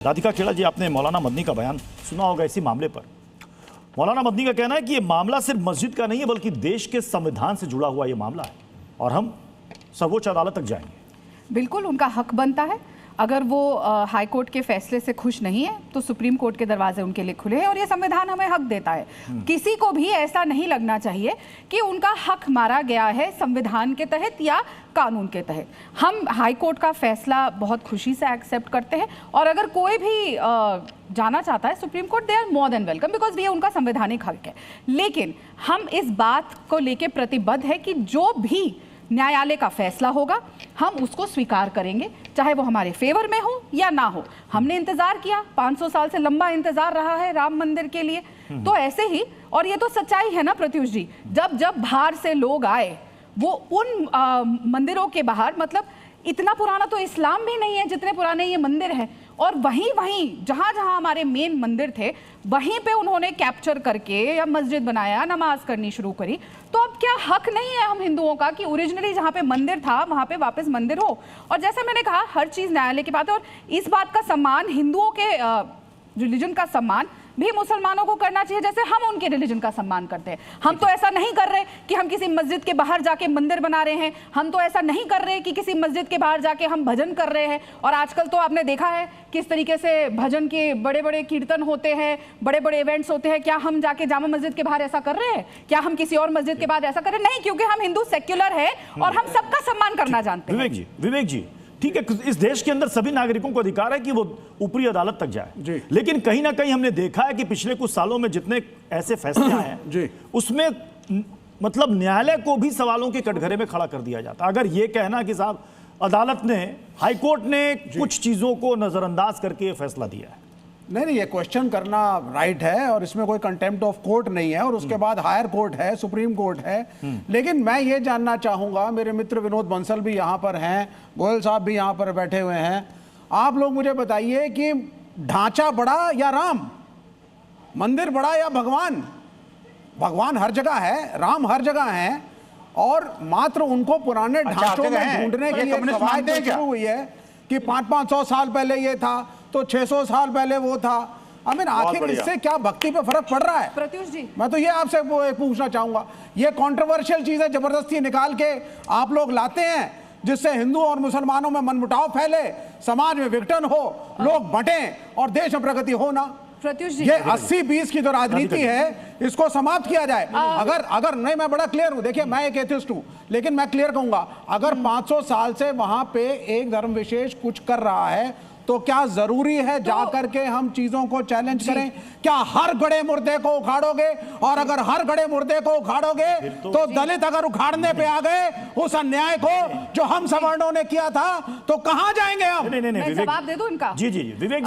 राधिका खेड़ा जी, आपने मौलाना मदनी का बयान सुना होगा इसी मामले पर। मौलाना मदनी का कहना है कि ये मामला सिर्फ मस्जिद का नहीं है बल्कि देश के संविधान से जुड़ा हुआ ये मामला है और हम सर्वोच्च अदालत तक जाएंगे। बिल्कुल उनका हक बनता है। अगर वो हाई कोर्ट के फैसले से खुश नहीं है तो सुप्रीम कोर्ट के दरवाजे उनके लिए खुले हैं और ये संविधान हमें हक देता है। किसी को भी ऐसा नहीं लगना चाहिए कि उनका हक मारा गया है संविधान के तहत या कानून के तहत। हम हाई कोर्ट का फैसला बहुत खुशी से एक्सेप्ट करते हैं और अगर कोई भी जाना चाहता है Supreme Court, they are more than welcome because ये उनका संवैधानिक हक है। लेकिन हम इस बात को लेकर प्रतिबद्ध है कि जो भी न्यायालय का फैसला होगा हम उसको स्वीकार करेंगे, चाहे वो हमारे फेवर में हो या ना हो। हमने इंतजार किया, 500 साल से लंबा इंतजार रहा है राम मंदिर के लिए, तो ऐसे ही, और ये तो सच्चाई है ना प्रत्युष जी, जब जब बाहर से लोग आए वो उन मंदिरों के बाहर, मतलब इतना पुराना तो इस्लाम भी नहीं है जितने पुराने ये मंदिर है, और वहीं जहां हमारे मेन मंदिर थे वहीं पे उन्होंने कैप्चर करके या मस्जिद बनाया, नमाज करनी शुरू करी। तो अब क्या हक नहीं है हम हिंदुओं का कि ओरिजिनली जहां पे मंदिर था वहां पे वापस मंदिर हो? और जैसा मैंने कहा, हर चीज न्यायालय की बात है और इस बात का सम्मान, हिंदुओं के रिलीजन का सम्मान भी मुसलमानों को करना चाहिए जैसे हम उनके रिलीजन का सम्मान करते हैं। हम तो ऐसा नहीं कर रहे कि हम किसी मस्जिद के बाहर जाके मंदिर बना रहे हैं, हम तो ऐसा नहीं कर रहे कि किसी मस्जिद के बाहर जाके हम भजन कर रहे हैं। और आजकल तो आपने देखा है किस तरीके से भजन के बड़े बड़े कीर्तन होते हैं, बड़े बड़े इवेंट्स होते हैं। क्या हम जाके जामा मस्जिद के बाहर ऐसा कर रहे हैं? क्या हम किसी और मस्जिद के बाहर ऐसा कर रहे हैं? नहीं, क्योंकि हम हिंदू सेक्युलर है और हम सबका सम्मान करना जानते हैं। विवेक जी ठीक है, इस देश के अंदर सभी नागरिकों को अधिकार है कि वो ऊपरी अदालत तक जाए, लेकिन कहीं ना कहीं हमने देखा है कि पिछले कुछ सालों में जितने ऐसे फैसले आए हैं उसमें मतलब न्यायालय को भी सवालों के कटघरे में खड़ा कर दिया जाता। अगर ये कहना कि साहब अदालत ने, हाई कोर्ट ने कुछ चीजों को नजरअंदाज करके फैसला दिया है, नहीं, ये क्वेश्चन करना राइट है और इसमें कोई कंटेम्प्ट ऑफ कोर्ट नहीं है, और उसके बाद हायर कोर्ट है, सुप्रीम कोर्ट है। लेकिन मैं ये जानना चाहूंगा, मेरे मित्र विनोद बंसल भी यहाँ पर हैं, गोयल साहब भी यहाँ पर बैठे हुए हैं, आप लोग मुझे बताइए कि ढांचा बड़ा या राम, मंदिर बड़ा या भगवान? भगवान हर जगह है, राम हर जगह है, और मात्र उनको पुराने ढांचों में ढूंढने के लिए सवाल शुरू हुई है कि 500-500 साल पहले ये था तो 600 साल पहले वो था। आखिर इससे क्या भक्ति पे फर्क पड़ रहा है? प्रत्युष जी, मैं तो ये आपसे पूछना चाहूंगा, ये कंट्रोवर्शियल चीजें जबरदस्ती निकाल के आप लोग लाते हैं जिससे हिंदू और मुसलमानों में मनमुटाव फैले, समाज में विघटन हो, लोग बंटें और देश में प्रगति हो ना। प्रत्युष जी, ये 80-20 की जो राजनीति है इसको समाप्त किया जाए। अगर नहीं, मैं बड़ा क्लियर हूं, देखिए मैं एक एथिस्ट हूं, लेकिन मैं क्लियर कहूंगा, अगर 500 साल से वहां पे एक धर्म विशेष कुछ कर रहा है तो क्या जरूरी है जाकर के हम चीजों को चैलेंज करें? क्या हर गड़े मुर्दे को उखाड़ोगे? और अगर हर गड़े मुर्दे को उखाड़ोगे तो दलित अगर उखाड़ने पे आ गए उस अन्याय को जो हम सवर्णों ने किया था तो कहां जाएंगे हम? नहीं, जवाब दे दो इनका। जी विवेक जी।